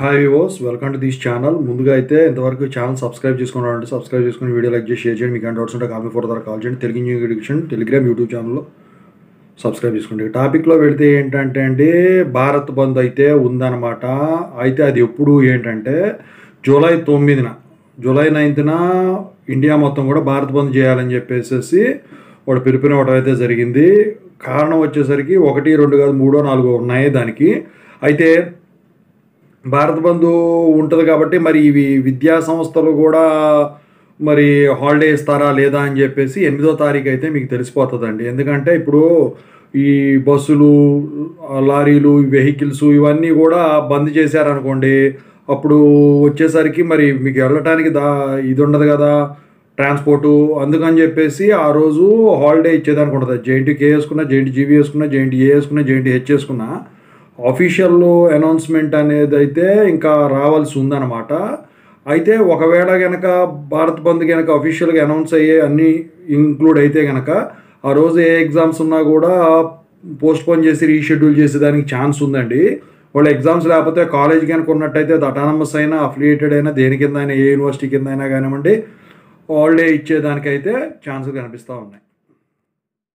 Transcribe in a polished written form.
Hi viewers, welcome to this channel. ముందుగా అయితే ఇంతవరకు ఛానల్ సబ్స్క్రైబ్ చేసుకున్నారంటే సబ్స్క్రైబ్ చేసుకుని వీడియో లైక్ చేసి షేర్ చేయండి. మీకు డౌట్స్ ఉంటే కామెంట్ ఫర్ ద్వారా కాల్ చేయండి. Telugu new education Telegram YouTube ఛానల్లో సబ్స్క్రైబ్ చేసుకోండి. టాపిక్లో వెళితే ఏంటంటే అండి, భారత్ బంద్ అయితే ఉందన్నమాట. అయితే అది ఎప్పుడు ఏంటంటే జూలై 9న, జూలై 9న ఇండియా మొత్తం కూడా భారత్ బంద్ చేయాలని చెప్పేసి వాడు పిలుపునివ్వడం అయితే జరిగింది. కారణం వచ్చేసరికి 1, 2 కాదు 3, 4 ఉన్నాయి దానికి. అయితే భారత్ బంధు ఉంటుంది కాబట్టి మరి ఇవి విద్యా సంస్థలు కూడా మరి హాలిడే ఇస్తారా లేదా అని చెప్పేసి 8వ తారీఖు అయితే మీకు తెలిసిపోతుందండి. ఎందుకంటే ఇప్పుడు ఈ బస్సులు, లారీలు, వెహికల్స్ ఇవన్నీ కూడా బంద్ చేశారనుకోండి, అప్పుడు వచ్చేసరికి మరి మీకు వెళ్ళటానికి ఇది ఉండదు కదా, ట్రాన్స్పోర్టు. అందుకని చెప్పేసి ఆ రోజు హాలిడే ఇచ్చేదానికి ఉంటుంది. జేఎన్టీకే వేసుకున్నా, జేఎన్టీజీబీ వేసుకున్నా, జేఎన్టీఏ వేసుకున్నా, జేఎన్టీహెచ్ వేసుకున్నా ఆఫీషియల్ అనౌన్స్మెంట్ అనేది అయితే ఇంకా రావాల్సి ఉందన్నమాట. అయితే ఒకవేళ కనుక భారత్ బంద్ కనుక అఫీషియల్గా అనౌన్స్ అయ్యే అన్నీ ఇంక్లూడ్ అయితే కనుక ఆ రోజు ఏ ఎగ్జామ్స్ ఉన్నా కూడా పోస్ట్పోన్ చేసి రీషెడ్యూల్ చేసేదానికి ఛాన్స్ ఉందండి. వాళ్ళు ఎగ్జామ్స్ లేకపోతే కాలేజ్ కనుక ఉన్నట్టయితే అది అటానమస్ అయినా, అఫిలియేటెడ్ అయినా, దేని కింద అయినా, ఏ యూనివర్సిటీ కింద అయినా కానివ్వండి, హాలిడే ఇచ్చేదానికైతే ఛాన్సులు కనిపిస్తూ ఉన్నాయి.